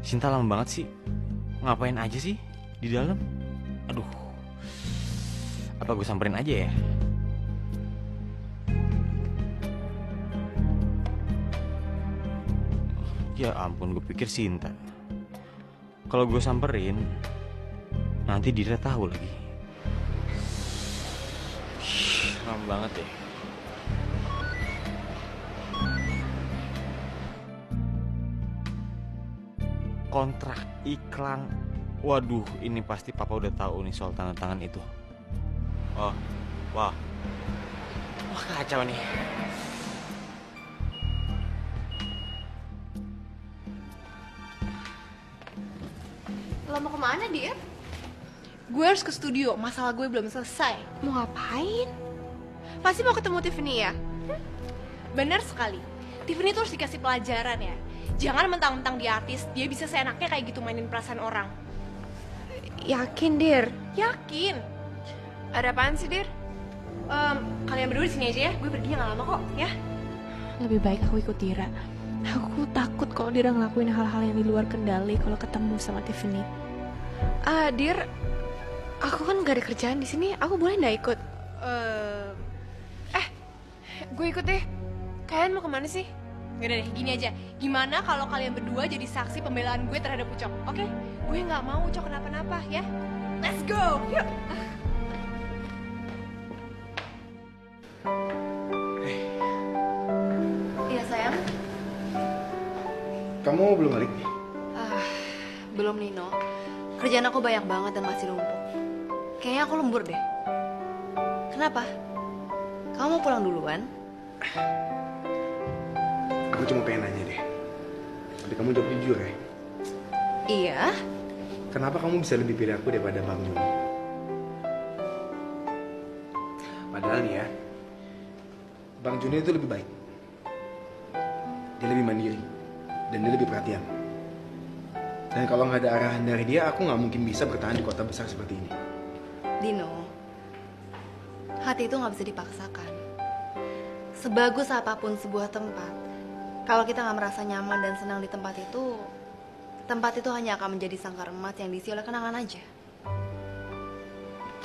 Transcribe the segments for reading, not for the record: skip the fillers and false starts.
Sinta lama banget sih. Ngapain aja sih di dalam? Aduh. Apa gue samperin aja ya? Ya ampun, gue pikir Sinta. Kalau gue samperin, nanti Dira tahu lagi. Lama banget ya. Kontrak iklan. Waduh, ini pasti papa udah tahu nih soal tanda tangan itu. Oh, wah. Wah, kacau nih. Lo mau kemana, Dir? Gue harus ke studio, masalah gue belum selesai. Mau ngapain? Pasti mau ketemu Tiffany ya? Bener sekali, Tiffany tuh harus dikasih pelajaran ya. Jangan mentang-mentang dia artis, dia bisa seenaknya kayak gitu mainin perasaan orang. Yakin, Dir? Yakin? Ada apaan sih, Dir? Kalian berdua di sini aja ya, gue perginya gak lama kok, ya. Lebih baik aku ikut Dira. Aku takut kalau Dira ngelakuin hal-hal yang di luar kendali kalau ketemu sama Tiffany. Dir, aku kan gak ada kerjaan di sini. Aku boleh nggak ikut? Gue ikut deh. Kalian mau kemana sih? Yaudah deh, gini aja. Gimana kalau kalian berdua jadi saksi pembelaan gue terhadap Ucok, oke? Gue gak mau Ucok kenapa-napa, ya. Let's go, yuk! Iya, sayang. Kamu belum balik nih? Belum, Nino. Kerjaan aku banyak banget dan masih numpuk. Kayaknya aku lembur deh. Kenapa? Kamu mau pulang duluan? Aku cuma pengen nanya deh. Tapi kamu jawab jujur ya. Iya. Kenapa kamu bisa lebih pilih aku daripada Bang Juni? Padahal nih ya, Bang Juni itu lebih baik. Dia lebih mandiri. Dan dia lebih perhatian. Dan kalau nggak ada arahan dari dia, aku nggak mungkin bisa bertahan di kota besar seperti ini. Dino, hati itu nggak bisa dipaksakan. Sebagus apapun sebuah tempat, kalau kita nggak merasa nyaman dan senang di tempat itu hanya akan menjadi sangkar emas yang diisi oleh kenangan aja.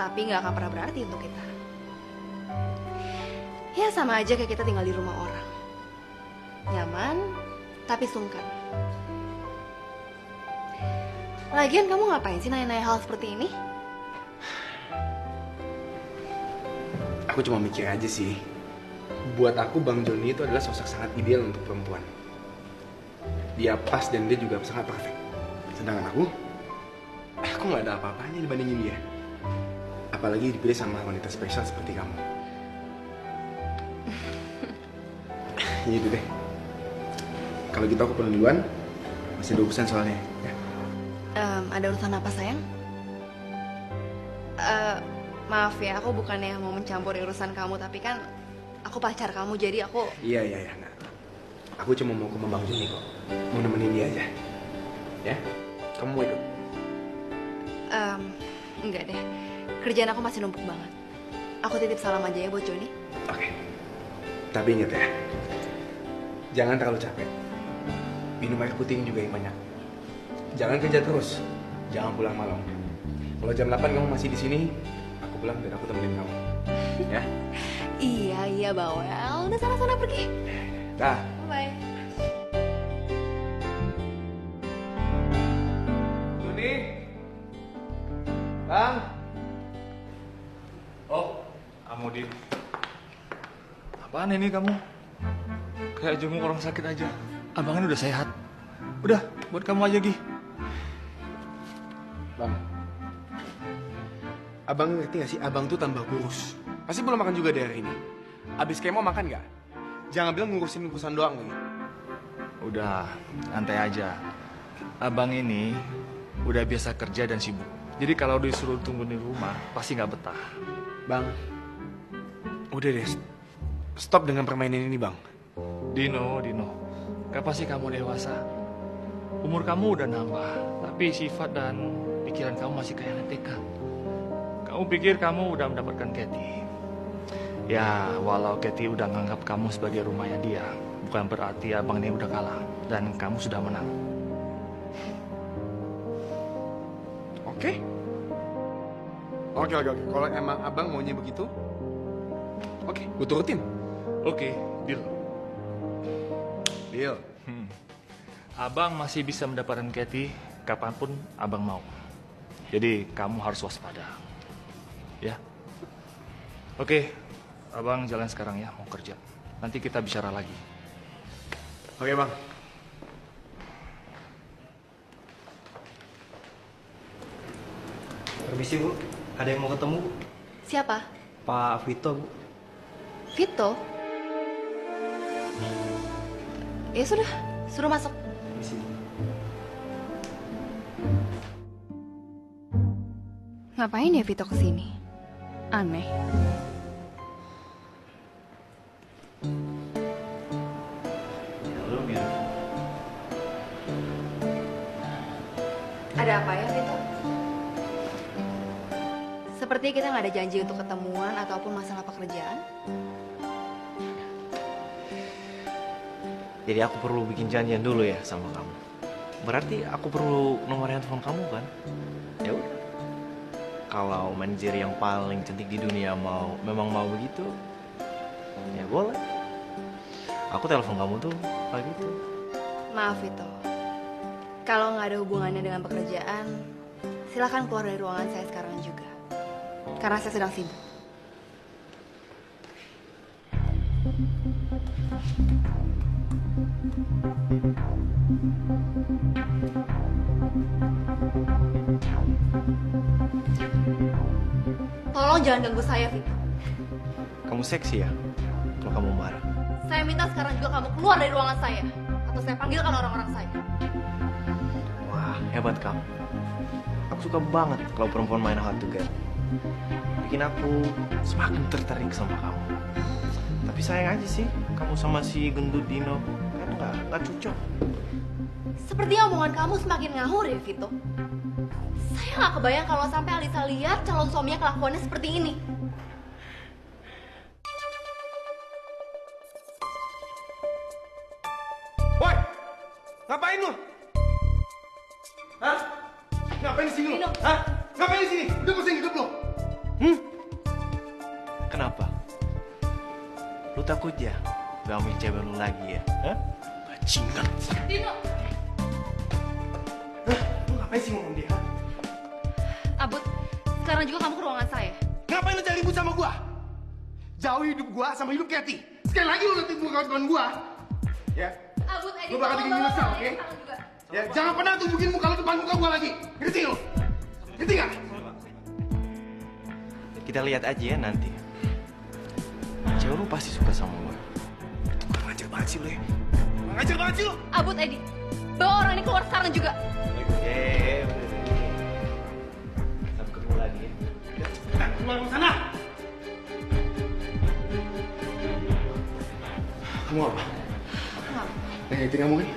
Tapi nggak akan pernah berarti untuk kita. Ya sama aja kayak kita tinggal di rumah orang. Nyaman, tapi sungkan. Lagian kamu ngapain sih nanya-nanya hal seperti ini? Aku cuma mikir aja sih. Buat aku Bang Joni itu adalah sosok sangat ideal untuk perempuan. Dia pas dan dia juga sangat perfect. Sedangkan aku nggak ada apa-apanya dibandingin dia. Apalagi dipilih sama wanita spesial seperti kamu. Ya itu deh. Kalau gitu aku pulang duluan. Masih ada urusan soalnya. Ya. Ada urusan apa, sayang? Maaf ya, aku bukannya mau mencampuri urusan kamu, tapi kan aku pacar kamu, jadi aku... Iya, enggak. Aku cuma mau ke rumah Bang Juni kok. Mau nemenin dia aja. Ya? Kamu mau ikut? Enggak deh. Kerjaan aku masih numpuk banget. Aku titip salam aja ya buat Joni. Oke. Tapi inget ya, jangan terlalu capek. Minum air putih juga yang banyak. Jangan kerja terus. Jangan pulang malam. Kalau jam 8 kamu masih di sini, aku pulang dan aku temenin kamu. Ya? Iya, Bawel. Udah sana-sana pergi. Dah. Bye. Juni. Bang. Oh, Amudin. Apaan ini kamu? Kayak jenguk orang sakit aja. Abangnya udah sehat. Udah, buat kamu aja, Gi. Bang. Abang ngerti gak sih, abang tuh tambah kurus. Pasti belum makan juga dari hari ini. Abis kemo makan gak? Jangan bilang ngurusin urusan doang lagi. Udah, santai aja. Abang ini udah biasa kerja dan sibuk. Jadi kalau disuruh tunggu di rumah, pasti nggak betah. Bang, udah deh. Stop dengan permainan ini, Bang. Dino, kapan sih kamu dewasa? Umur kamu udah nambah, tapi sifat dan pikiran kamu masih kayak anak TK. Kamu pikir kamu udah mendapatkan Kathy. Ya, walau Kathy udah nganggap kamu sebagai rumahnya dia, bukan berarti abang ini udah kalah dan kamu sudah menang. Oke? Oke. Kalau emang abang maunya begitu, oke, gue turutin. Oke, deal. Deal. Abang masih bisa mendapatkan Kathy kapanpun abang mau. Jadi kamu harus waspada. Ya. Oke, abang jalan sekarang ya, mau kerja. Nanti kita bicara lagi. Oke, Bang. Permisi Bu, ada yang mau ketemu Bu? Siapa? Pak Vito Bu. Vito? Ya sudah, suruh masuk. Permisi Bu. Ngapain ya Vito kesini? Aneh. Halo Biru. Ada apa ya Vito? Sepertinya kita nggak ada janji untuk ketemuan ataupun masalah pekerjaan. Jadi aku perlu bikin janjian dulu ya sama kamu. Berarti aku perlu nomor handphone kamu kan? Ya udah. Kalau manajer yang paling cantik di dunia memang mau begitu, ya boleh. Aku telepon kamu tuh pagi itu. Maaf Vito, kalau nggak ada hubungannya dengan pekerjaan, silakan keluar dari ruangan saya sekarang juga. Karena saya sedang sibuk. Tolong jangan ganggu saya, Vito. Kamu seksi ya? Kalau kamu marah. Saya minta sekarang juga kamu keluar dari ruangan saya. Atau saya panggilkan orang-orang saya. Wah, hebat kamu. Aku suka banget kalau perempuan main hard to get. Bikin aku semakin tertarik sama kamu. Tapi sayang aja sih, kamu sama si gendut Dino kan nggak cocok. Sepertinya omongan kamu semakin ngawur ya, Vito. Saya nggak kebayang kalau sampai Alisa lihat calon suaminya kelakuannya seperti ini. Woi, ngapain lu? Hah? Ngapain di sini lu? Dino. Hah? Ngapain di sini? Udah pusing hidup lu? Kenapa? Lu takut ya? Gak ambil cewek lu lagi ya? Hah? Bajingan. Dino! Lu ngapain sih ngomong dia? Abut, sekarang juga kamu ke ruangan saya. Ngapain lu cari ribut sama gua? Jauh hidup gua sama hidup Kathy. Sekali lagi lu nanti kawan-kawan gua. Ya, Abut, Edi, lu bakal bikin nyesel, oke? Ya, jangan pernah tunjukin muka lu depan muka gua lagi. Ngerti lu? Ngerti gak? Kita lihat aja ya nanti. Cewek lu pasti suka sama gue. Kurang ajar banget sih lu ya. Kurang ajar banget sih lu. Abut, Edi, bawa orang ini keluar sekarang juga. Oke, sampai ketemu lagi ya. Keluar ke sana. Kamu apa? Itu kamu kan?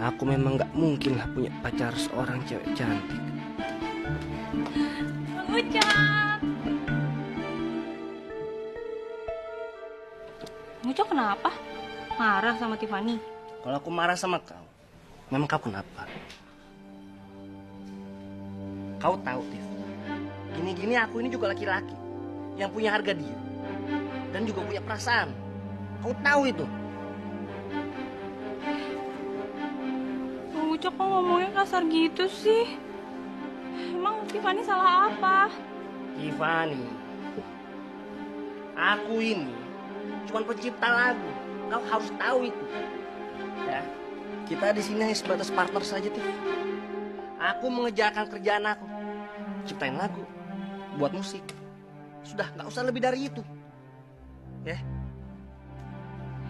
Aku memang gak mungkin lah punya pacar seorang cewek cantik. Ucap. Ucap kenapa? Marah sama Tiffany? Kalau aku marah sama kau, memang kau kenapa? Kau tahu, Tiff, gini-gini aku ini juga laki-laki yang punya harga diri dan juga punya perasaan. Kau tahu itu. Ucap kok ngomongnya kasar gitu sih? Emang Tiffany salah apa? Tiffany, aku ini cuma pencipta lagu. Kau harus tahu itu. Ya, kita di sini hanya sebatas partner saja, Tiff. Aku mengejarkan kerjaan aku, ciptain lagu, buat musik. Sudah, nggak usah lebih dari itu. Ya,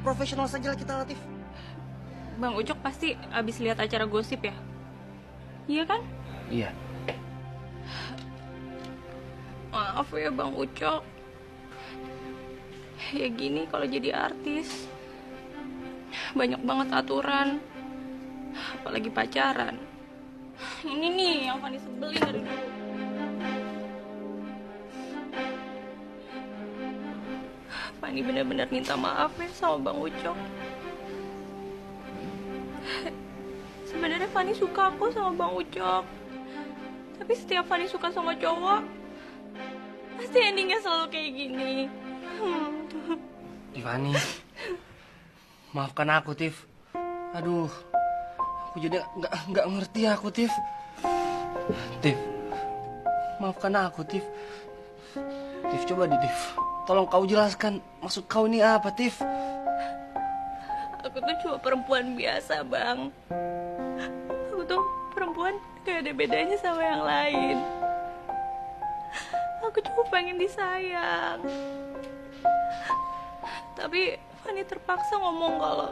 profesional saja kita, Latif. Bang Ucok pasti abis lihat acara gosip ya? Iya kan? Iya. Maaf ya Bang Ucok. Ya gini kalau jadi artis. Banyak banget aturan. Apalagi pacaran. Ini nih yang Fanny sebelin dari dulu. Fanny benar-benar minta maaf ya sama Bang Ucok. Sebenarnya Fanny suka kok sama Bang Ucok. Tapi setiap Fanny suka sama cowok, pasti endingnya selalu kayak gini. Tiffany, maafkan aku, Tiff. Aduh, aku jadi nggak ngerti aku, Tiff. Tiff, maafkan aku, Tiff. Tiff, coba deh, Tiff. Tolong kau jelaskan maksud kau ini apa, Tiff? Aku tuh cuma perempuan biasa, Bang. Aku tuh perempuan gak ada bedanya sama yang lain. Aku cuma pengen disayang. Tapi Fanny terpaksa ngomong kalau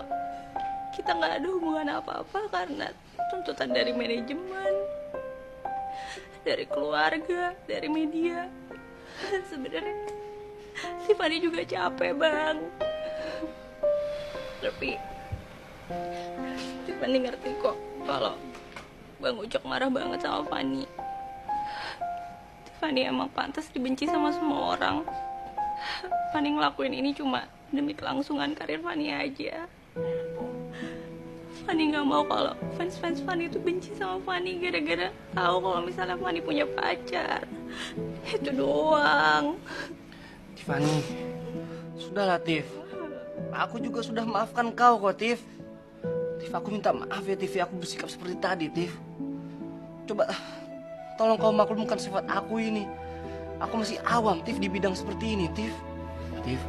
kita gak ada hubungan apa-apa karena tuntutan dari manajemen, dari keluarga, dari media. Sebenarnya si Fanny juga capek, Bang. Tapi Fanny ngerti kok kalau Bang Ucok marah banget sama Fanny. Fanny emang pantas dibenci sama semua orang. Fanny ngelakuin ini cuma demi kelangsungan karir Fanny aja. Fanny nggak mau kalau fans-fans Fanny itu benci sama Fanny gara-gara tahu kalau misalnya Fanny punya pacar. Itu doang. Tiffany, sudahlah, Tiff. Aku juga sudah maafkan kau kok, Tiff. Tiff, aku minta maaf ya, Tiff. Aku bersikap seperti tadi, Tiff. Coba, tolong kau maklumkan sifat aku ini. Aku masih awam, Tiff, di bidang seperti ini, Tiff. Tiff,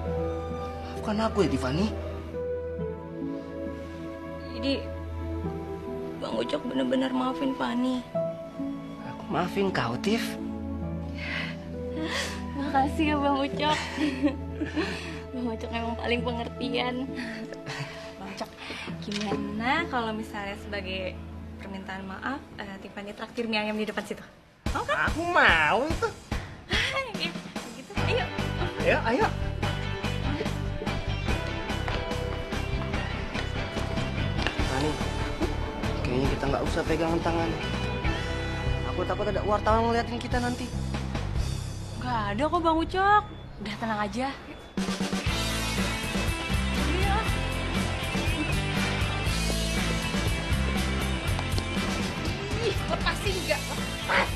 maafkan aku ya, Tiffany. Jadi Bang Ucok bener-bener maafin Fanny. Aku maafin kau, Tiff. Makasih ya Bang Ucok. Bang Ucok emang paling pengertian. Bang Ucok, gimana kalau misalnya sebagai permintaan maaf, Tiffany traktir mie ayam di depan situ? Mau kan? Aku mau itu. Ya, gitu. Ayo. Ayo, ayo. Tiffany, kayaknya kita nggak usah pegangan tangan. Aku takut ada wartawan ngeliatin kita nanti. Gak ada kok Bang Ucok. Udah tenang aja. Iya. Ih, lepasin juga. Lepas.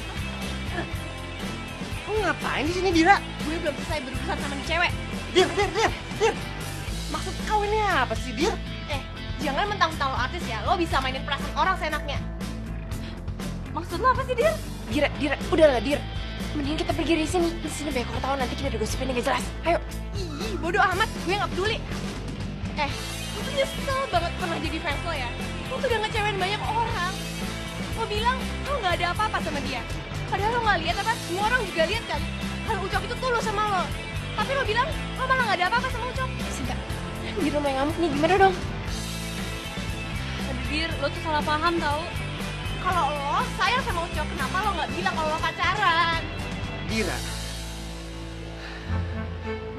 Kamu ngapain di sini, Dira? Gue belum selesai berurusan sama nih cewek. Dir. Maksud kau ini apa sih, Dir? Jangan mentang-mentang lo artis ya. Lo bisa mainin perasaan orang seenaknya. Maksud lo apa sih, Dir? Dira, udahlah Dir. Mending kita pergi dari sini. Di sini banyak wartawan nanti kita digosipin yang gak jelas. Ayo. Ih, bodoh amat. Gue gak peduli. Gue tuh nyesel banget pernah jadi fans lo ya. Lo tuh udah ngecewain banyak orang. Lo bilang lo gak ada apa-apa sama dia. Padahal lo gak lihat apa? Semua orang juga lihat kan. Kalau Ucok itu tulus sama lo. Tapi lo bilang lo malah gak ada apa-apa sama Ucok. Sinta, Dir lo main ngamuk nih. Gimana dong? Aduh, Dir, lo tuh salah paham tau. Kalau lo sayang sama Ucok, kenapa lo gak bilang kalau lo pacaran? Dira,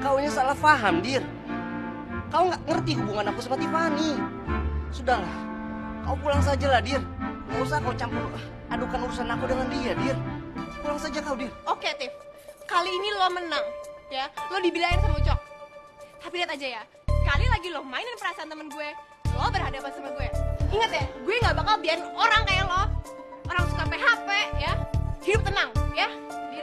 kau ini salah paham, Dir. Kau nggak ngerti hubungan aku sama Tiffany. Sudahlah, kau pulang saja lah, Dir. Nggak usah kau campur adukan urusan aku dengan dia, Dir. Pulang saja kau, Dir. Oke, Tiff. Kali ini lo menang, ya. Lo dibilangin sama Ucok. Tapi lihat aja ya, kali lagi lo mainin perasaan temen gue, lo berhadapan sama gue. Ingat ya, gue nggak bakal biarin orang kayak lo, orang suka PHP, ya, hidup tenang, ya.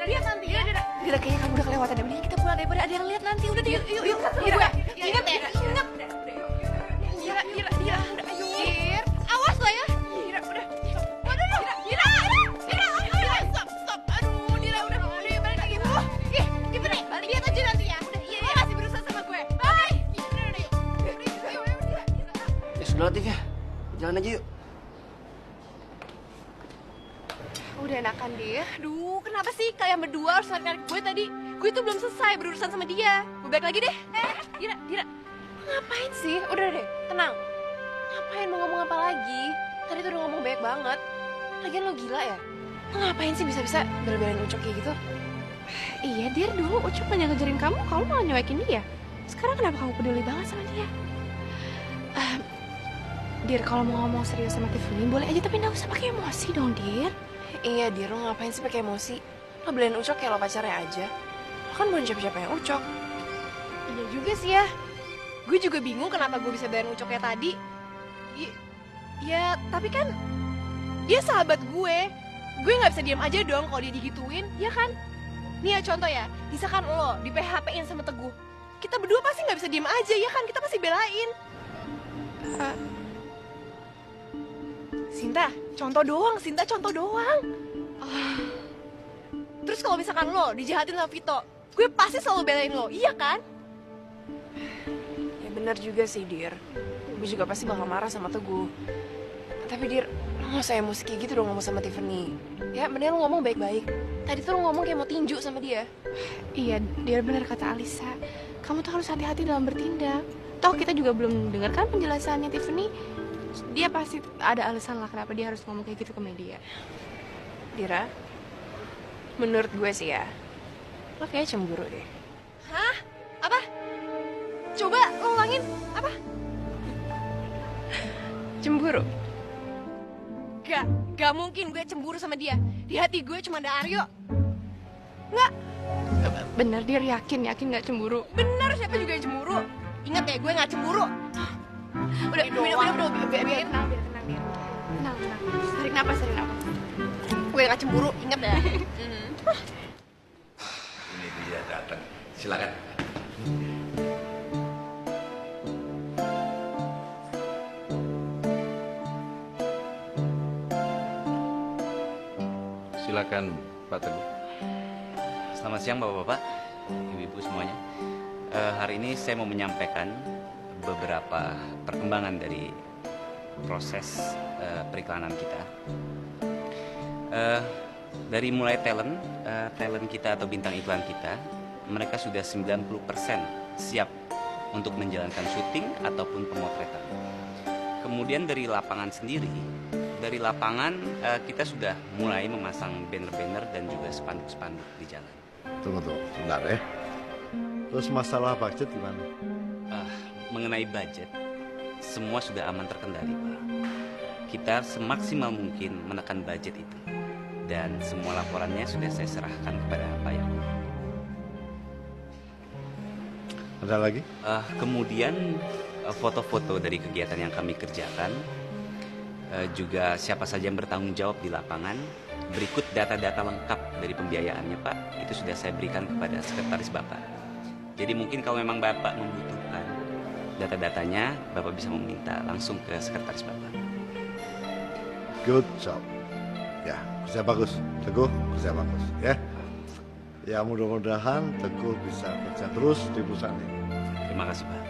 Dira nanti ya. Dira, kayaknya kamu udah kelewatan deh. Mending kita pulang daripada ada yang lihat nanti. Udah, yuk. Dira, ingat ya, ingat. Dira, udah, ayo. Dir, awas lo ya. Dira, udah. Waduh, Dira, stop. Aduh, Dira, udah balik lagi. Ih, gimana? Lihat aja nanti ya. Udah, iya, masih berusaha sama gue. Bye. Udah, yuk. Dira. Ya sudah, Tiff ya. Jalan aja yuk. Udah enakan dia. Aduh, kenapa sih kalian berdua harus narik gue tadi? Gue tuh belum selesai berurusan sama dia. Gue balik lagi deh. Dira. Ngapain sih? Udah deh, tenang. Ngapain mau ngomong apa lagi? Tadi tuh udah ngomong banyak banget. Lagian lo gila ya? Lo ngapain sih bisa-bisa bela-belain Ucok kayak gitu? Iya, Dir, dulu Ucok banyak ngejarin kamu malah nyewekin dia. Sekarang kenapa kamu peduli banget sama dia? Dir, kalau mau ngomong serius sama Tiffany boleh aja, tapi nggak usah pakai emosi dong, Dir. Iya, Dir, lo ngapain sih pakai emosi? Lo beliin Ucok kayak lo pacarnya aja. Lo kan bukan siapa-siapa yang Ucok. Iya juga sih ya. Gue juga bingung kenapa gue bisa beliin Ucok kayak tadi. Ya, tapi kan dia sahabat gue. Gue nggak bisa diam aja dong kalau dia digituin, ya kan? Nih ya contoh ya, misalkan lo di PHP-in sama Teguh. Kita berdua pasti nggak bisa diam aja, ya kan? Kita pasti belain. Sinta, contoh doang, Sinta, contoh doang. Terus kalau misalkan lo dijahatin sama Vito, gue pasti selalu belain lo, iya kan? Ya benar juga sih, Dir. Gue juga pasti bakal marah sama Teguh. Tapi Dir, lo gak usah emosi kayak gitu dong ngomong sama Tiffany. Ya, mendingan lo ngomong baik-baik. Tadi tuh lo ngomong kayak mau tinju sama dia. Iya, Dir, benar kata Alisa. Kamu tuh harus hati-hati dalam bertindak. Toh kita juga belum dengarkan penjelasannya Tiffany. Dia pasti ada alasan lah kenapa dia harus ngomong kayak gitu ke media. Dira, menurut gue sih ya, lo kayaknya cemburu deh. Hah? Apa? Coba lo ulangin. Apa? Cemburu? Gak mungkin gue cemburu sama dia. Di hati gue cuma ada Aryo. Nggak. Bener, dia yakin gak cemburu. Bener, siapa juga yang cemburu. Ingat ya, gue gak cemburu. Udah, biar tenang, Dir. Tenang. Tarik napas. Gue gak cemburu, ingat ya. Ini dia datang. Silakan. Silakan Pak Teguh. Selamat siang Bapak-bapak, Ibu-ibu semuanya. Hari ini saya mau menyampaikan beberapa perkembangan dari proses periklanan kita. Dari mulai talent kita atau bintang iklan kita, mereka sudah 90% siap untuk menjalankan syuting ataupun pemotretan. Kemudian dari lapangan sendiri, kita sudah mulai memasang banner-banner dan juga spanduk-spanduk di jalan. Tunggu, sebentar ya. Terus masalah budget gimana? Mengenai budget, semua sudah aman terkendali, Pak. Kita semaksimal mungkin menekan budget itu. Dan semua laporannya sudah saya serahkan kepada Pak Yakub. Ada lagi? Kemudian foto-foto dari kegiatan yang kami kerjakan, juga siapa saja yang bertanggung jawab di lapangan. Berikut data-data lengkap dari pembiayaannya, Pak. Itu sudah saya berikan kepada sekretaris Bapak. Jadi mungkin kalau memang Bapak membutuhkan data-datanya, Bapak bisa meminta langsung ke sekretaris Bapak. Good job. Ya, kerja bagus. Teguh, kerja bagus. Ya. Ya, mudah-mudahan Teguh bisa kerja terus di perusahaan ini. Terima kasih, Pak.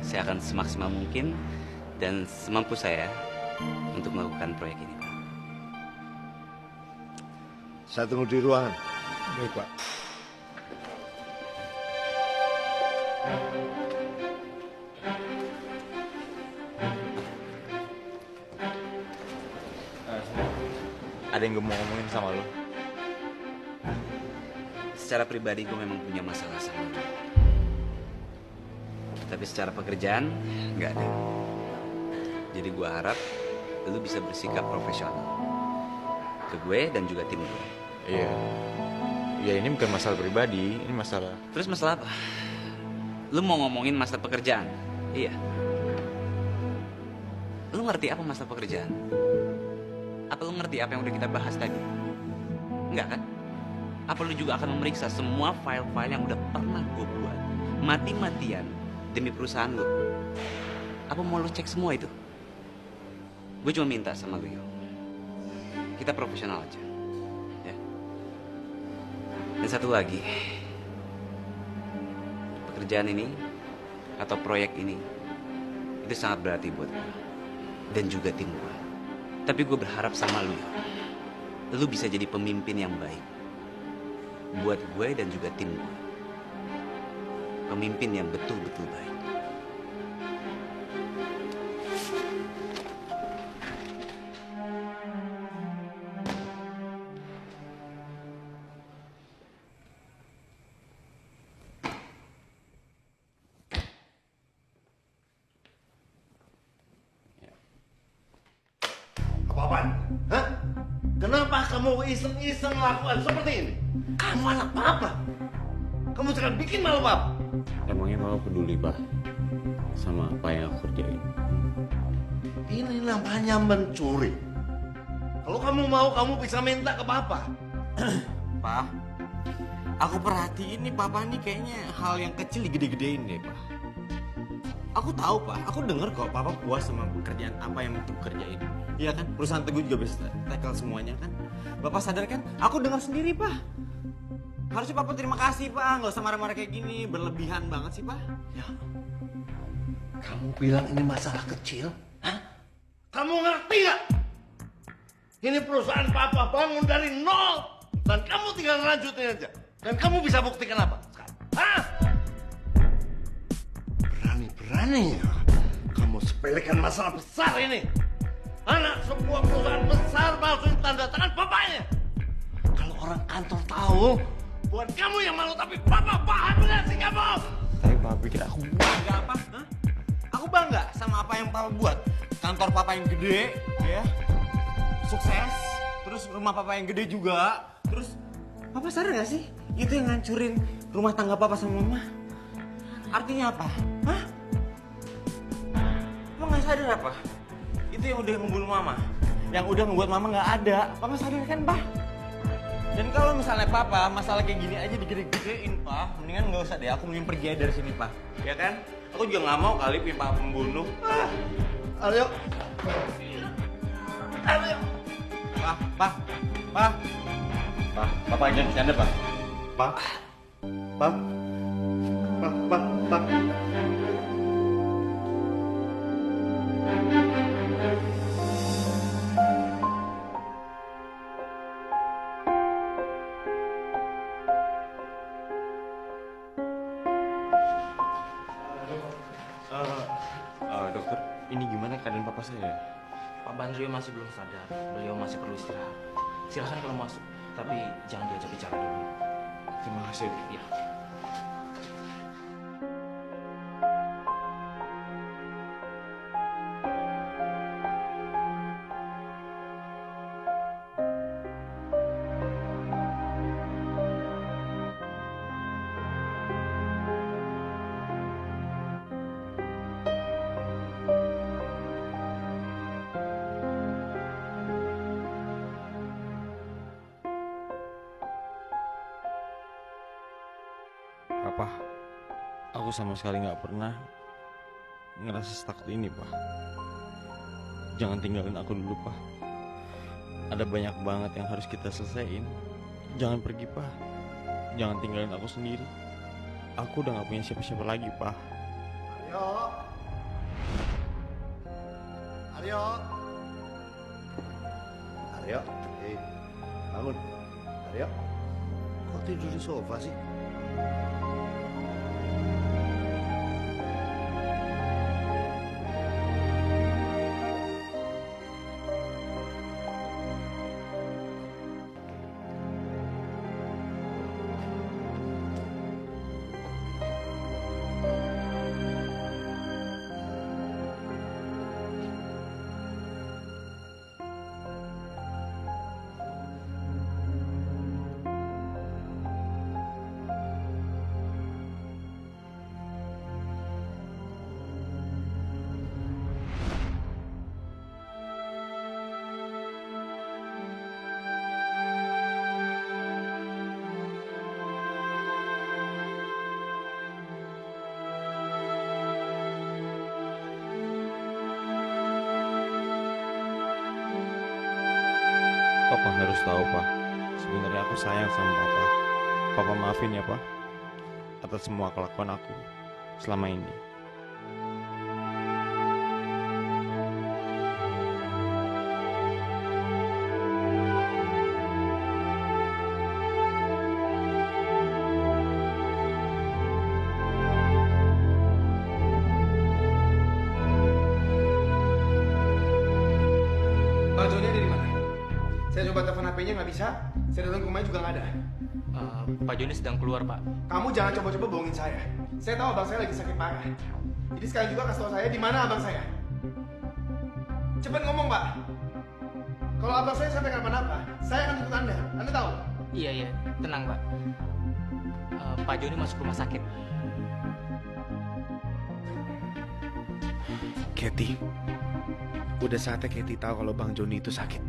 Saya akan semaksimal mungkin dan semampu saya untuk melakukan proyek ini, Pak. Saya tunggu di ruangan. Baik, Pak. Ada yang gue mau ngomongin sama lo. Secara pribadi gue memang punya masalah sama lo. Tapi secara pekerjaan nggak ada. Jadi gue harap lo bisa bersikap profesional ke gue dan juga tim gue. Iya. Ya ini bukan masalah pribadi, ini masalah. Terus masalah apa? Lo mau ngomongin masalah pekerjaan? Iya. Lo ngerti apa masalah pekerjaan? Apa lo ngerti apa yang udah kita bahas tadi? Enggak kan? Apa lo juga akan memeriksa semua file-file yang udah pernah gue buat mati-matian demi perusahaan lo? Apa mau lo cek semua itu? Gue cuma minta sama lo, Yo. Kita profesional aja, ya. Dan satu lagi, pekerjaan ini atau proyek ini itu sangat berarti buat gue dan juga tim gue. Tapi gue berharap sama lu, lu bisa jadi pemimpin yang baik buat gue dan juga tim gue. Pemimpin yang betul-betul baik. Kenapa kamu iseng-iseng melakukan seperti ini? Kamu anak papa. Kamu jangan bikin malu papa. Emangnya Papa peduli, Pak, sama apa yang aku kerjain? Ini namanya mencuri. Kalau kamu mau, kamu bisa minta ke papa. Pak, aku perhatiin nih Papa nih kayaknya hal yang kecil digede-gedein deh, Pak. Aku tahu, Pak. Aku dengar kok Papa puas sama pekerjaan apa yang Teguh kerjain. Iya kan? Perusahaan Teguh juga bisa tackle semuanya kan? Bapak sadar kan? Aku dengar sendiri, Pak. Harusnya Papa terima kasih, Pak. Nggak usah marah-marah kayak gini. Berlebihan banget sih, Pak. Ya. Kamu bilang ini masalah kecil? Hah? Kamu ngerti gak? Ini perusahaan papa bangun dari nol. Dan kamu tinggal lanjutin aja. Dan kamu bisa buktikan apa sekarang? Hah? Berani-beraninya kamu sepelekan masalah besar ini. Anak sebuah perusahaan besar palsuin tanda tangan bapaknya. Kalau orang kantor tahu, bukan kamu yang malu tapi papa bahagia sih kamu. Tapi Papa pikir aku bangga apa? Hah? Aku bangga sama apa yang Papa buat. Kantor Papa yang gede, ya, sukses. Terus rumah Papa yang gede juga. Terus Papa sadar gak sih? Itu yang ngancurin rumah tangga Papa sama Mama. Artinya apa? Hah? Lo gak sadar apa? Itu yang udah membunuh Mama. Yang udah membuat Mama gak ada. Papa sadar kan, Pak? Dan kalau misalnya Papa masalah kayak gini aja digede-gedein, Pak, mendingan gak usah deh. Aku mending pergi aja dari sini, Pak. Ya kan? Aku juga gak mau kali punya Papa pembunuh. Ayo. Ayo. Pak. Papa aja bercanda, Pak. Pak. Dokter, ini gimana keadaan Papa saya? Pak Bandrio masih belum sadar. Beliau masih perlu istirahat. Silahkan kalau masuk, tapi jangan diajak bicara dulu. Terima kasih. Ya. Papa, aku sama sekali nggak pernah ngerasa setakut ini, Pak. Jangan tinggalin aku dulu, Pak. Ada banyak banget yang harus kita selesaiin. Jangan pergi, Pak. Jangan tinggalin aku sendiri. Aku udah nggak punya siapa-siapa lagi, Pak. Aryo, bangun. Aryo, kok tidur di sofa sih? Papa harus tahu, Pak. Sebenarnya aku sayang sama Papa. Papa maafin ya, Pak, atas semua kelakuan aku selama ini. Bang Joni ada di mana? Saya coba telepon HP-nya nggak bisa. Saya datang ke rumahnya juga nggak ada. Pak Joni sedang keluar, Pak. Kamu jangan coba-coba bohongin saya. Saya tahu abang saya lagi sakit parah. Jadi sekarang juga kasih tahu saya di mana abang saya. Cepat ngomong, Pak. Kalau abang saya sampai kenapa-napa, saya akan ikut Anda. Anda tahu? Iya, tenang Pak. Pak Joni masuk rumah sakit. Kathy, udah saatnya Kathy tahu kalau Bang Joni itu sakit.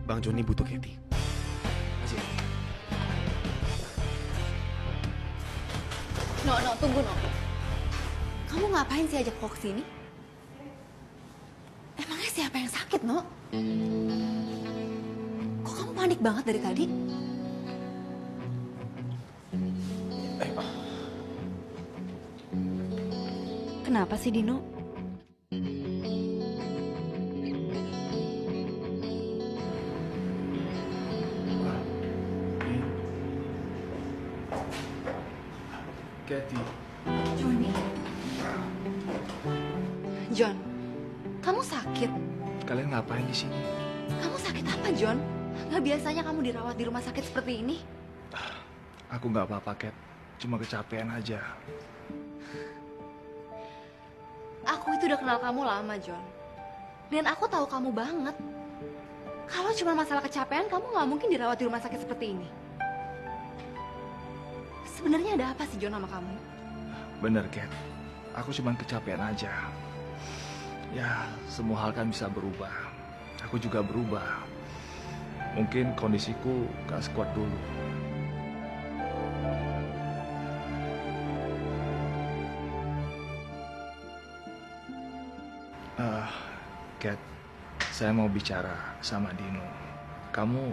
Bang Joni butuh Kathy. Masih. No, tunggu no. Kamu ngapain sih ajak kok kesini? Emangnya siapa yang sakit, no? Kok kamu panik banget dari tadi? Kenapa sih, Dino? Kathy. Johnny. John, kamu sakit? Kalian ngapain di sini? Kamu sakit apa, John? Nggak biasanya kamu dirawat di rumah sakit seperti ini. Aku nggak apa-apa, Kat. Cuma kecapean aja. Aku itu udah kenal kamu lama, John. Dan aku tahu kamu banget. Kalau cuma masalah kecapean, kamu nggak mungkin dirawat di rumah sakit seperti ini. Sebenarnya ada apa sih, John, sama kamu? Bener, Kat. Aku cuma kecapean aja. Ya, semua hal kan bisa berubah. Aku juga berubah. Mungkin kondisiku gak sekuat dulu. Kat, saya mau bicara sama Dino. Kamu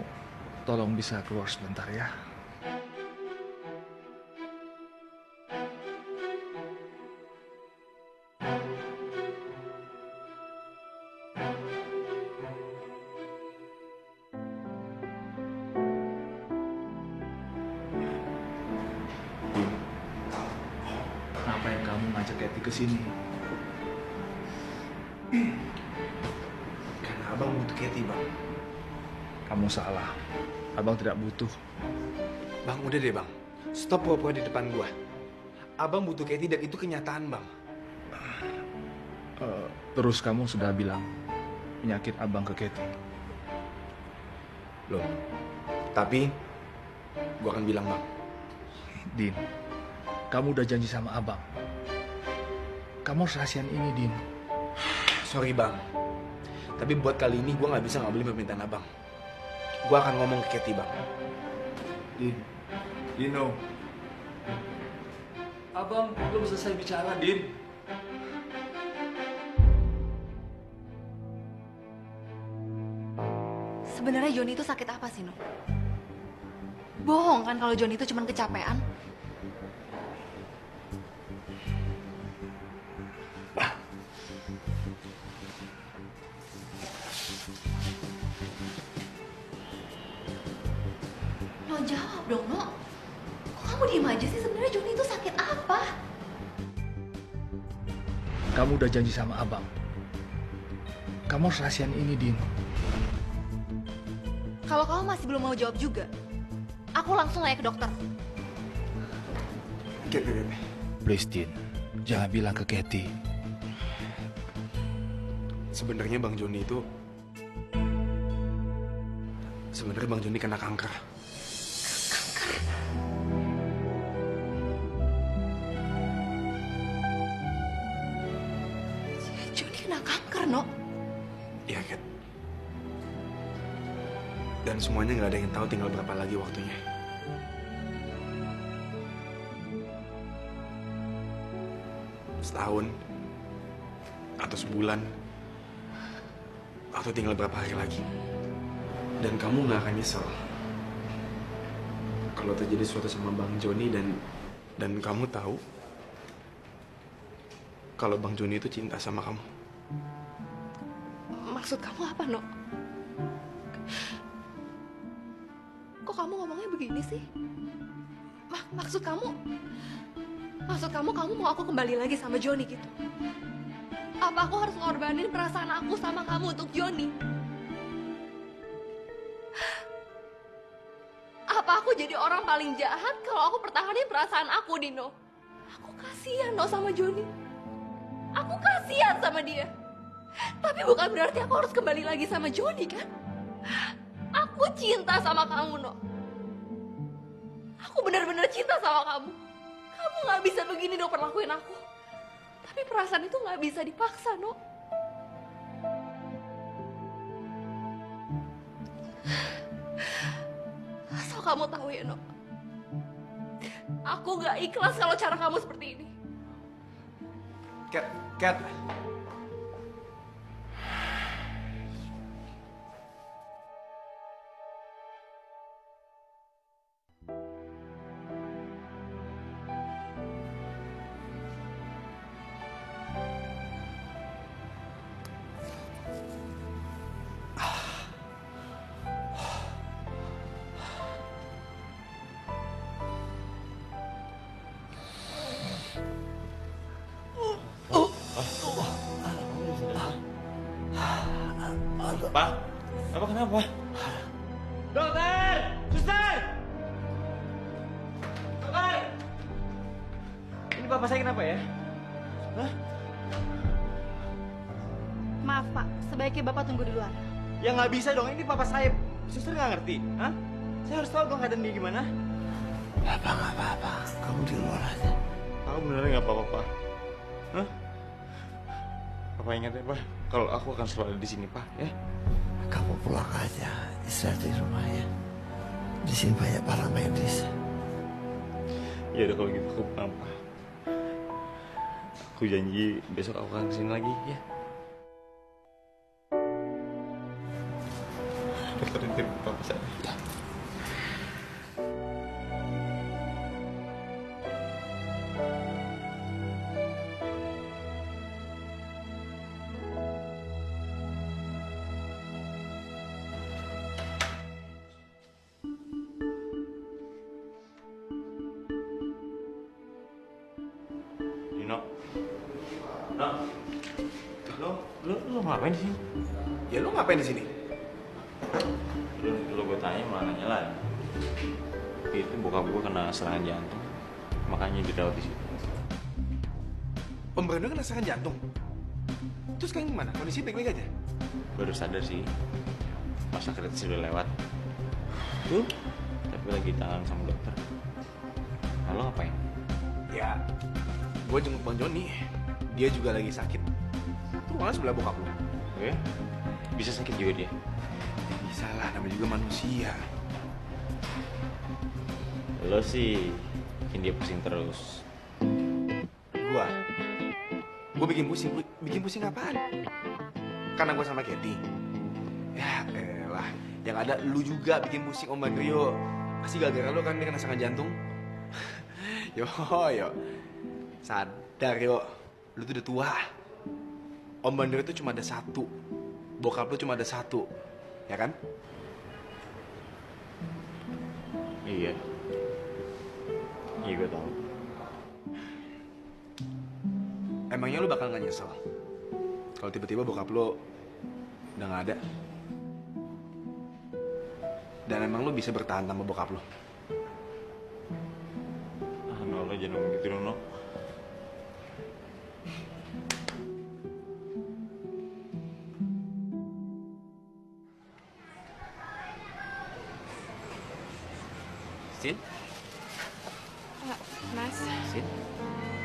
tolong bisa keluar sebentar ya. Ngapain kamu ngajak Kathy ke sini? Karena abang butuh Kathy, Bang. Kamu salah. Abang tidak butuh. Bang, udah deh, Bang. Stop pura-pura di depan gua. Abang butuh Kathy dan itu kenyataan, Bang. Terus kamu sudah bilang penyakit abang ke Kathy? Loh, tapi gua akan bilang, Bang. Din, kamu udah janji sama abang. Kamu harus rahasian ini, Din. Sorry, Bang. Tapi buat kali ini gue nggak bisa ngabulin permintaan abang. Gue akan ngomong ke Kathy, Bang. Din, Dino. Abang belum selesai bicara, Din. Sebenarnya Johnny itu sakit apa sih, No? Bohong kan kalau Johnny itu cuma kecapean? No, jawab dong, No. Kok kamu diem aja sih? Sebenarnya Johnny itu sakit apa? Kamu udah janji sama abang. Kamu harus rahasian ini, Din. Kalau kamu masih belum mau jawab juga, aku langsung nanya ke dokter. Please, Din. Jangan bilang ke Kathy. Sebenarnya Bang Joni itu... Sebenarnya Bang Joni kena kanker. Johnny kena kanker, No? Iya, Kat. Dan semuanya nggak ada yang tahu tinggal berapa lagi waktunya. Setahun, atau sebulan, atau tinggal berapa hari lagi. Dan kamu nggak akan nyesel kalau terjadi sesuatu sama Bang Joni dan kamu tahu kalau Bang Joni itu cinta sama kamu. Maksud kamu apa, No? Kok kamu ngomongnya begini sih? Maksud kamu mau aku kembali lagi sama Johnny gitu? Apa aku harus ngorbanin perasaan aku sama kamu untuk Johnny? Apa aku jadi orang paling jahat kalau aku pertahanin perasaan aku, Dino? Aku kasihan, No, sama Johnny. Aku kasihan sama dia. Tapi bukan berarti aku harus kembali lagi sama Johnny, kan? Aku cinta sama kamu, No. Aku benar-benar cinta sama kamu. Kamu gak bisa begini dong perlakuin aku. Tapi perasaan itu gak bisa dipaksa, No. Asal kamu tahu ya, No. Aku gak ikhlas kalau cara kamu seperti ini. Kat. Pak, apa kenapa? Dokter! Suster! Dokter! Ini papa saya kenapa ya? Hah? Maaf, Pak. Sebaiknya Bapak tunggu di luar. Ya nggak bisa dong, ini papa saya. Suster nggak ngerti, hah? Saya harus tahu dong keadaan dia gimana. Bapak nggak apa-apa, kamu di luar aja. Aku beneran nggak apa-apa, Pak. Hah? Papa ingat ya, Pak. Kalau aku akan selalu ada di sini, Pak, ya. Kamu pulang aja, istirahat di rumah ya. Di sini banyak para medis. Ya udah kalau gitu aku pulang, Pak. Aku janji besok aku akan kesini lagi, ya. Dokter intip papa saya. Lu ngapain di sini? Ya lu ngapain di sini? Lu gue tanya malah nanya lagi. Itu bokap gue kena serangan jantung, makanya dirawat di situ. Om Brando kena serangan jantung. Terus sekarang gimana? Kondisi baik-baik aja? Baru sadar sih, masa kritis udah lewat. Tuh, tapi lagi tangan sama dokter. Nah, lo ngapain? Ya, gue jenguk Bang Joni. Dia juga lagi sakit. Tuh malah sebelah bokap lu. Oke, bisa sakit juga dia. Ya, bisa lah, namanya juga manusia. Lo sih bikin dia pusing terus. Gue bikin pusing apaan? Karena gue sama Kathy. Ya elah, yang ada lu juga bikin pusing Om Bandrio. Pasti gara-gara lu kan dia kena serangan jantung. Yo, sadar yo, lu tuh udah tua. Om Bandrio tuh cuma ada satu, bokap lu cuma ada satu, ya kan? Iya, gue tahu. Emangnya lu bakal nggak nyesel kalau tiba-tiba bokap lu udah nggak ada? Dan emang lu bisa bertahan sama bokap lu? No, lo jangan ngomong gitu dong, no. Sin? Mas, Sin?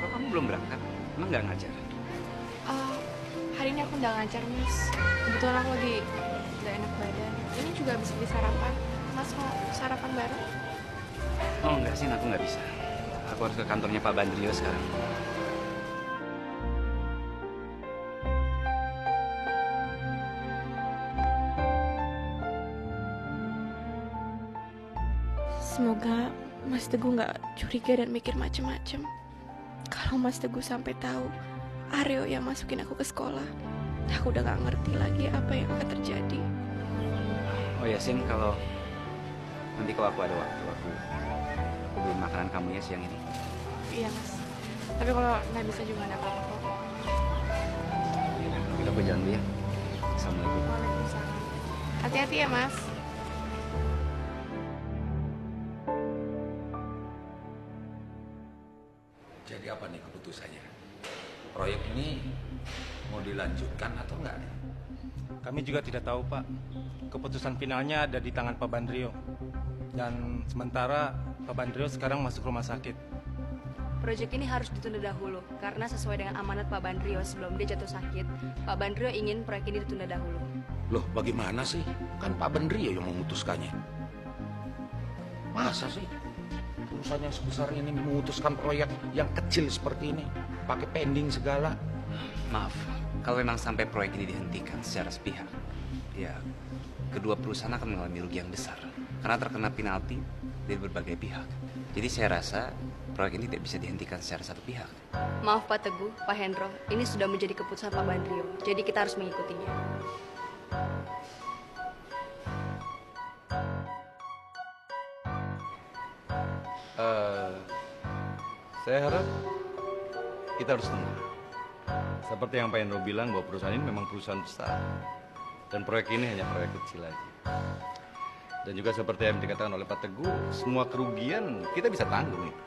Kok kamu belum berangkat? Emang nggak ngajar? hari ini aku nggak ngajar, Mas. Kebetulan aku lagi nggak enak badan. Ini juga habis beli sarapan. Mas mau sarapan bareng? Oh enggak, Sin, aku nggak bisa. Aku harus ke kantornya Pak Bandrio sekarang. Semoga Mas Teguh nggak curiga dan mikir macem-macem. Kalau Mas Teguh sampai tahu Aryo yang masukin aku ke sekolah, aku udah nggak ngerti lagi apa yang akan terjadi. Oh ya, Sin, kalau nanti kalau aku ada waktu, aku beli makanan kamu ya siang ini. Iya, Mas. Tapi kalau nggak bisa juga nggak apa-apa kok. Kita aku jalan dulu ya. Assalamualaikum. Waalaikumsalam. Hati-hati ya, Mas. Jadi apa nih keputusannya? Proyek ini Mau dilanjutkan atau enggak nih? Kami juga tidak tahu, Pak. Keputusan finalnya ada di tangan Pak Bandrio. Dan sementara Pak Bandrio sekarang masuk rumah sakit. Proyek ini harus ditunda dahulu karena sesuai dengan amanat Pak Bandrio sebelum dia jatuh sakit, Pak Bandrio ingin proyek ini ditunda dahulu. Loh, bagaimana sih? Kan Pak Bandrio yang memutuskannya. Masa sih perusahaan yang sebesar ini memutuskan proyek yang kecil seperti ini? Pakai pending segala. Maaf, kalau memang sampai proyek ini dihentikan secara sepihak, ya kedua perusahaan akan mengalami rugi yang besar karena terkena penalti dari berbagai pihak. Jadi saya rasa proyek ini tidak bisa dihentikan secara satu pihak. Maaf Pak Teguh, Pak Hendro, ini sudah menjadi keputusan Pak Bandrio, jadi kita harus mengikutinya. Saya harap kita harus tenang. Seperti yang Pak Hendro bilang bahwa perusahaan ini memang perusahaan besar. Dan proyek ini hanya proyek kecil aja. Dan juga seperti yang dikatakan oleh Pak Teguh, semua kerugian kita bisa tanggung itu.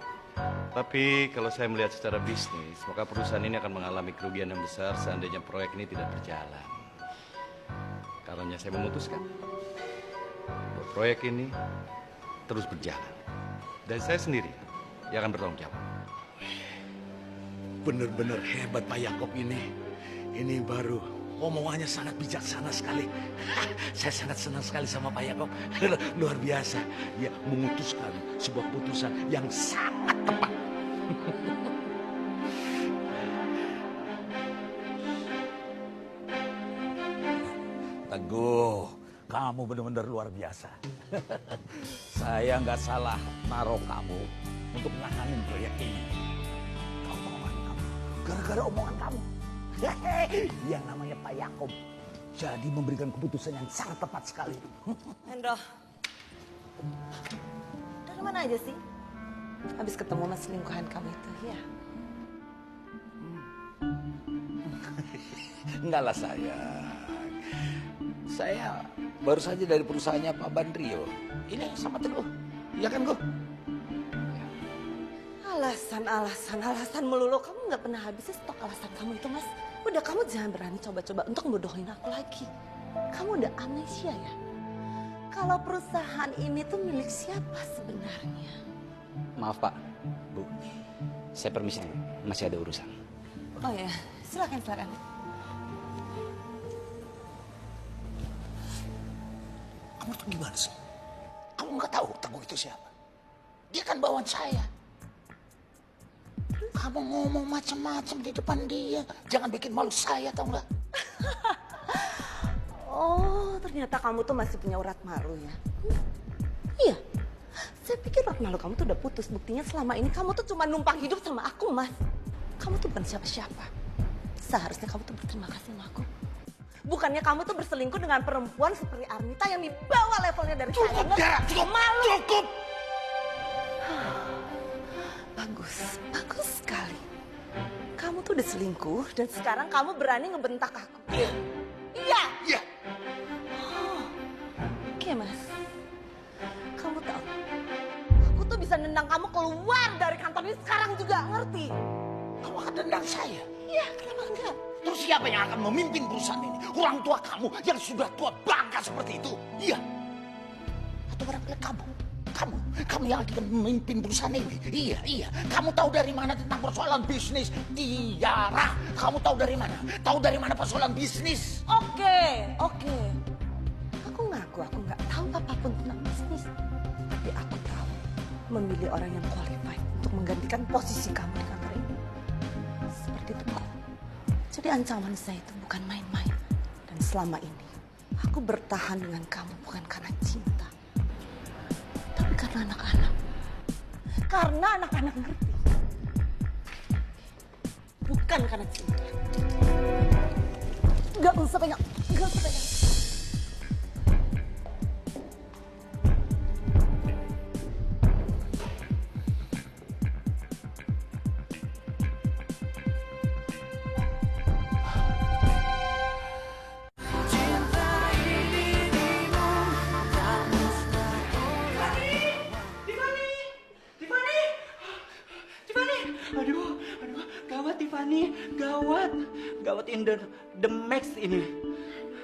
Tapi kalau saya melihat secara bisnis, maka perusahaan ini akan mengalami kerugian yang besar seandainya proyek ini tidak berjalan. Karenanya saya memutuskan bahwa proyek ini terus berjalan. Dan saya sendiri yang akan bertanggung jawab. Bener-bener hebat Pak Yakob ini. Ini baru omongannya sangat bijaksana sekali. Saya sangat senang sekali sama Pak Yakob. Luar biasa. Dia memutuskan sebuah putusan yang sangat tepat. Teguh, kamu benar-benar luar biasa. Saya nggak salah naruh kamu untuk nanganin proyek ini. Gara-gara omongan kamu. Yang namanya Pak Yakob jadi memberikan keputusan yang sangat tepat sekali. Hendro, dari mana aja sih? Habis ketemu sama selingkuhan kamu itu, ya? Enggak lah saya baru saja dari perusahaannya Pak Bandrio. Ini sama Teguh, iya kan Gu? Alasan melulu. Kamu nggak pernah habisnya stok alasan kamu itu, Mas. Udah, kamu jangan berani coba-coba untuk membodohin aku lagi. Kamu udah amnesia ya? Kalau perusahaan ini tuh milik siapa sebenarnya? Maaf Pak, Bu, saya permisi dulu, masih ada urusan. Oh ya, silakan. Kamu tuh gimana sih? Kamu nggak tahu Teguh itu siapa? Dia kan bawahan saya. Kamu ngomong macam-macam di depan dia. Jangan bikin malu saya, tau nggak? Oh, ternyata kamu tuh masih punya urat malu ya? Iya, saya pikir urat malu kamu tuh udah putus. Buktinya selama ini kamu tuh cuma numpang hidup sama aku, Mas. Kamu tuh bukan siapa-siapa. Seharusnya kamu tuh berterima kasih sama aku. Bukannya kamu tuh berselingkuh dengan perempuan seperti Arnita yang di bawah levelnya dari saya. Cukup! Bagus sekali. Kamu tuh udah selingkuh dan sekarang kamu berani ngebentak aku. Iya. Oh, oke, Mas. Kamu tahu, aku tuh bisa nendang kamu keluar dari kantor ini sekarang juga, ngerti? Kamu akan nendang saya? Iya, kenapa enggak? Terus siapa yang akan memimpin perusahaan ini? Orang tua kamu yang sudah tua bangka seperti itu? Iya. Atau barangkali kamu yang akan memimpin perusahaan ini? Iya. Kamu tahu dari mana tentang persoalan bisnis? Tiara, kamu tahu dari mana? Tahu dari mana persoalan bisnis? Oke. Aku ngaku aku nggak tahu apapun tentang bisnis. Tapi aku tahu memilih orang yang qualified untuk menggantikan posisi kamu di kantor ini. Seperti itu kok. Jadi ancaman saya itu bukan main-main. Dan selama ini aku bertahan dengan kamu bukan karena cinta. Tapi karena anak-anak. Karena anak-anak ngerti. Bukan karena cinta. Gak usah pegang. in the max ini.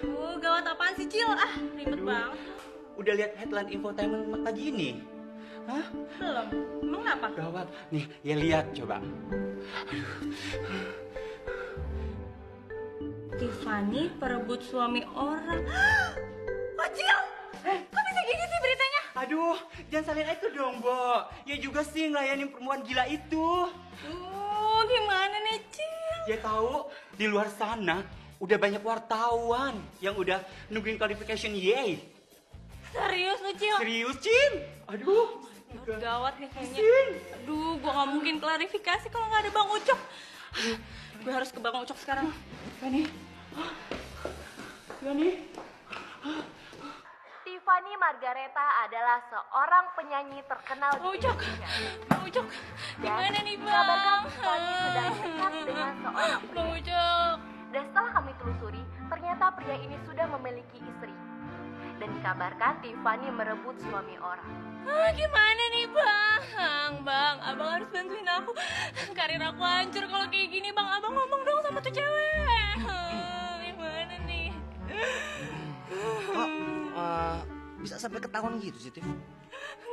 Oh, gawat apaan sih, Cil? Ah, ribet banget. Udah lihat headline infotainment pagi ini? Hah? Belum. Emang kenapa? Gawat. Nih, ya lihat coba. Tiffany perebut suami orang. Oh, Cil! Kok bisa gini sih beritanya? Aduh, jangan salin itu dong, Bo. Ya juga sih ngelayanin perempuan gila itu. Gimana nih, Cil? Ya tahu, di luar sana udah banyak wartawan yang udah nungguin qualification yay. Serius lu, Cil? Serius, Cin? Aduh. Gawat nih kayaknya. Aduh, gua gak mungkin klarifikasi kalau gak ada Bang Ucok. Gue harus ke Bang Ucok sekarang. Tiffany. Tiffany Margareta adalah seorang penyanyi terkenal di Indonesia. Bang Ucok, gimana nih Bang? Dikabarkan Tiffany sedang dekat dengan seorang pria. Bang Ucok. Dan setelah kami telusuri, ternyata pria ini sudah memiliki istri. Dan dikabarkan Tiffany merebut suami orang. Gimana nih Bang, abang harus bantuin aku. Karir aku hancur kalau kayak gini Bang. Abang ngomong dong sama tuh cewek. Gimana nih? Bisa sampai ketahuan gitu sih, Tiff?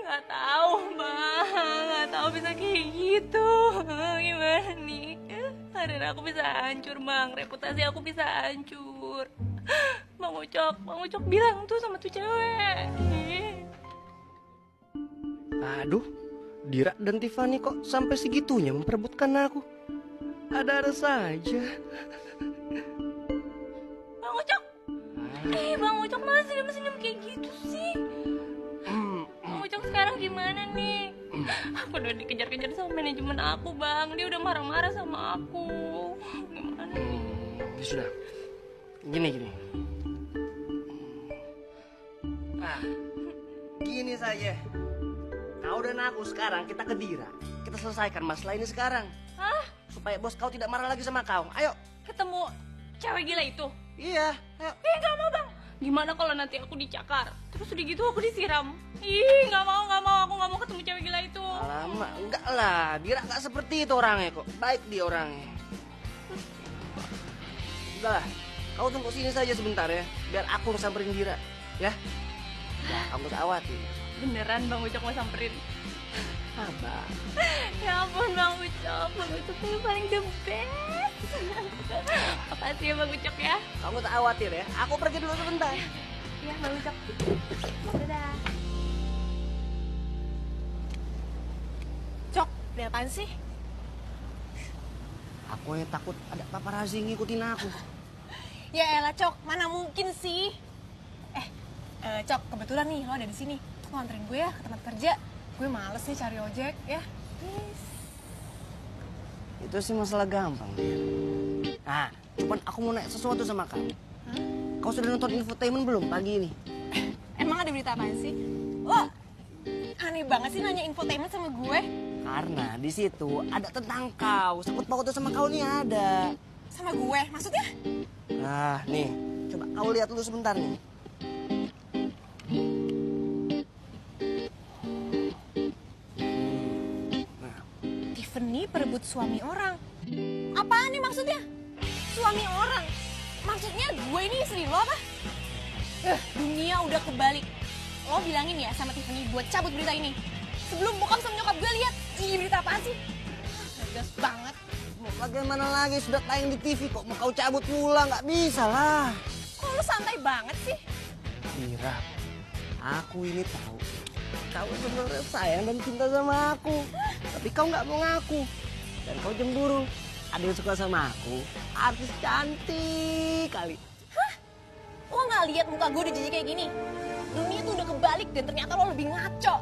Nggak tahu Bang, nggak tahu bisa kayak gitu. Gimana nih? Karir aku bisa hancur Bang, reputasi aku bisa hancur. Bang Ucok bilang tuh sama tuh cewek. Aduh, Dira dan Tiffany kok sampai segitunya memperebutkan aku. Ada-ada saja. Bang Ucok! Bang Ucok malah senyum-senyum kayak gitu sih. Bang Ucok sekarang gimana nih? Aku udah dikejar-kejar sama manajemen aku Bang. Dia udah marah-marah sama aku. Gimana nih? Ya sudah, gini. Gini saja. Kau dan aku sekarang kita ke Dira. Kita selesaikan masalah ini sekarang. Hah? Supaya bos kau tidak marah lagi sama kau. Ayo. Ketemu cewek gila itu? Iya, ayo. Gak mau Bang. Gimana kalau nanti aku dicakar? Terus udah gitu aku disiram. Ih, gak mau. Aku gak mau ketemu cewek gila itu. Alamak, enggak lah. Dira gak seperti itu orangnya kok. Baik dia orangnya. Udah lah, kau tunggu sini saja sebentar ya. Biar aku samperin Dira. Ya? Ya, kamu gak khawatir. Beneran Bang Ucok mau samperin? Abang. Ya ampun Bang Ucok tuh paling the best. Makasih ya Bang Ucok ya. Kamu tak khawatir ya. Aku pergi dulu sebentar. Iya Bang Ucok. Dadah. Cok, ada apaan sih? Aku yang takut ada paparazzi ngikutin aku. Ya elah Cok, mana mungkin sih? Cok, kebetulan nih lo ada di sini. Lo anterin gue ya ke tempat kerja. Gue males nih cari ojek ya. Please. Itu sih masalah gampang, Dir. Nah, cuman aku mau nanya sesuatu sama kamu. Kau sudah nonton infotainment belum pagi ini? Emang ada berita apaan sih? Wah, aneh banget sih nanya infotainment sama gue. Karena di situ ada tentang kau. Sangkut pautnya sama kau nih ada. Sama gue? Maksudnya? Nah, nih. Coba kau lihat dulu sebentar nih. Tiffany perebut suami orang. Apaan nih maksudnya? Suami orang? Maksudnya gue ini istri lo apa? Dunia udah kebalik. Lo bilangin ya sama Tiffany buat cabut berita ini. Sebelum bokap sama nyokap gue lihat. Ih, berita apaan sih? Tegas banget. Mau bagaimana lagi? Sudah tayang di TV kok. Mau kau cabut pula? Nggak bisa lah. Kok lo santai banget sih? Mira, aku ini tahu. Kau sebenarnya sayang dan cinta sama aku. Tapi kau nggak mau ngaku. Dan kau cemburu. Ada yang suka sama aku. Artis cantik kali. Hah? Lo nggak lihat muka gue udah jadi kayak gini? Dunia tuh udah kebalik dan ternyata lo lebih ngaco.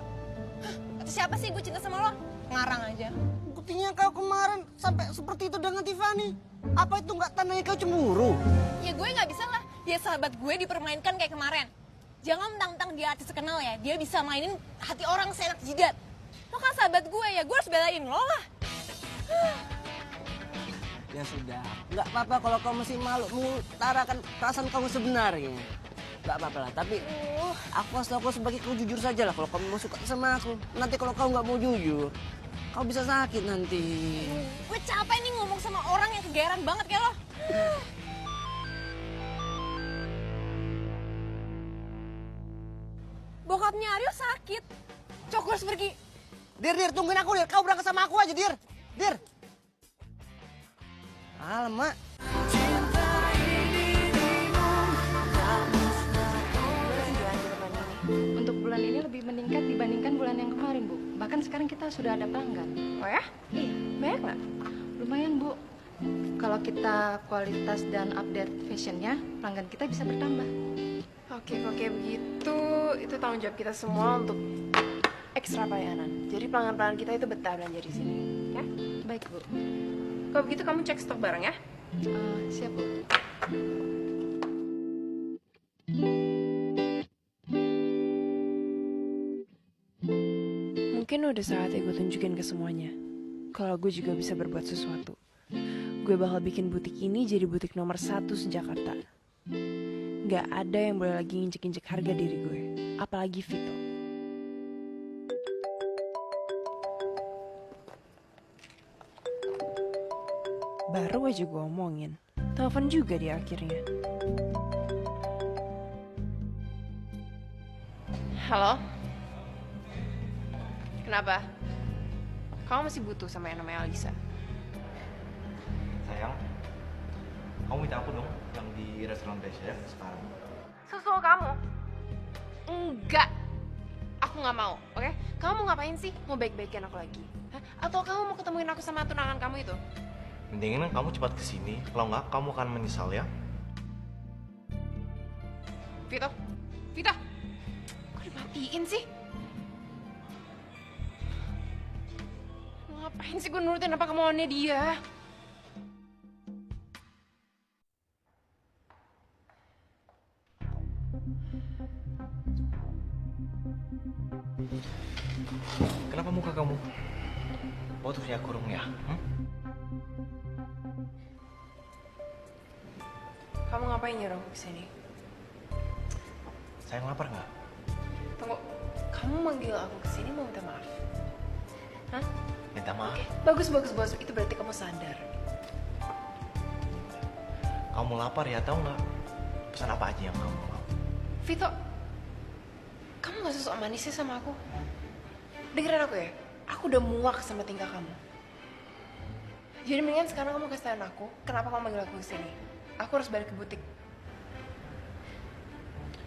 Hah? Kata siapa sih gue cinta sama lo? Ngarang aja. Buktinya kau kemarin sampai seperti itu dengan Tiffany. Apa itu nggak tandanya kau cemburu? Ya gue nggak bisa lah. Dia sahabat gue dipermainkan kayak kemarin. Jangan mentang-mentang dia artis terkenal ya. Dia bisa mainin hati orang seenak jidat. Lo kan sahabat gue ya. Gue harus belain lo lah. Ya sudah, nggak apa-apa kalau kau masih malu mengutarakan perasaan kamu sebenarnya. Nggak apa-apa lah, tapi aku kasih aku sebagai kau jujur saja lah kalau kamu mau suka sama aku. Nanti kalau kau nggak mau jujur, kau bisa sakit nanti. Gue capek nih ngomong sama orang yang kegeeran banget kayak lo. Bokapnya Aryo sakit. Cok, gue harus pergi. Dir, tungguin aku, Dir. Kau berangkat sama aku aja, Dir. Dir. Alamak. Untuk bulan ini lebih meningkat dibandingkan bulan yang kemarin, Bu. Bahkan sekarang kita sudah ada pelanggan. Oh ya? Iya. Banyak nggak? Lumayan, Bu. Kalau kita kualitas dan update fashionnya, pelanggan kita bisa bertambah. Oke, kalau kayak begitu, itu tanggung jawab kita semua untuk ekstra pelayanan. Jadi pelanggan-pelanggan kita itu betah belanja di sini, ya? Baik, Bu. Kalau begitu kamu cek stok barang ya? Siap, Bu. Mungkin udah saatnya gue tunjukin ke semuanya kalau gue juga bisa berbuat sesuatu. Gue bakal bikin butik ini jadi butik nomor 1 se-Jakarta. Gak ada yang boleh lagi nginjek-injek harga diri gue, apalagi Vito. Baru aja gue omongin, telepon juga dia akhirnya. Halo? Kenapa? Kamu masih butuh sama yang namanya Alisa? Sayang, kamu minta aku dong yang di restoran Desya sekarang. Susul kamu? Enggak. Aku nggak mau, oke? Kamu mau ngapain sih? Mau baik-baikin aku lagi? Hah? Atau kamu mau ketemuin aku sama tunangan kamu itu? Mendingan kamu cepat kesini, kalau nggak kamu akan menyesal ya. Vito? Vito? Kok dimatiin sih? Ngapain sih gue nurutin apa kemauannya dia? Kenapa muka kamu botoxnya kurung ya? Kamu ngapain nyuruh aku kesini? Sayang lapar nggak? Tunggu, kamu manggil aku kesini mau minta maaf? Hah? Minta maaf. Bagus, itu berarti kamu sadar. Kamu lapar ya, tahu nggak? Pesan apa aja yang kamu mau? Vito, kamu gak sosok manis sih sama aku? Dengerin aku ya, aku udah muak sama tingkah kamu. Jadi mendingan sekarang kamu kasih tahu aku, kenapa kamu manggil aku kesini? Aku harus balik ke butik.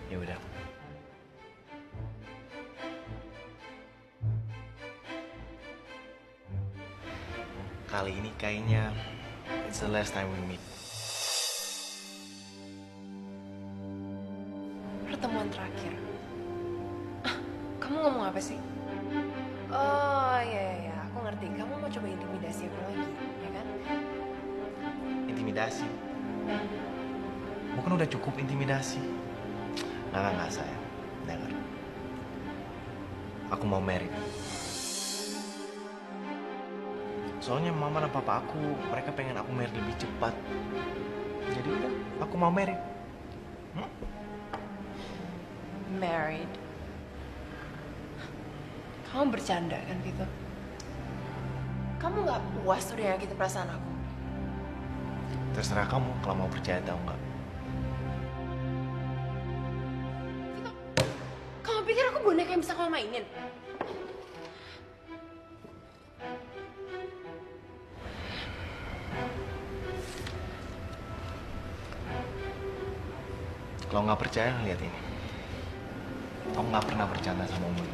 Ya udah. Kali ini kayaknya it's the last time we meet. Pertemuan terakhir. Kamu ngomong apa sih? Oh iya, aku ngerti. Kamu mau coba intimidasi aku lagi, ya kan? Intimidasi? Bukan udah cukup intimidasi? Nggak sayang. Dengar. Aku mau married. Soalnya mama dan papa aku, mereka pengen aku married lebih cepat. Jadi udah, aku mau married. Married? Kamu bercanda kan, Vito? Kamu gak puas udah nyakitin perasaan aku? Terserah kamu kalau mau percaya atau enggak. Vito, kamu pikir aku boneka yang bisa kamu mainin? Kalau nggak percaya, lihat ini. Kamu nggak pernah bercanda sama umur.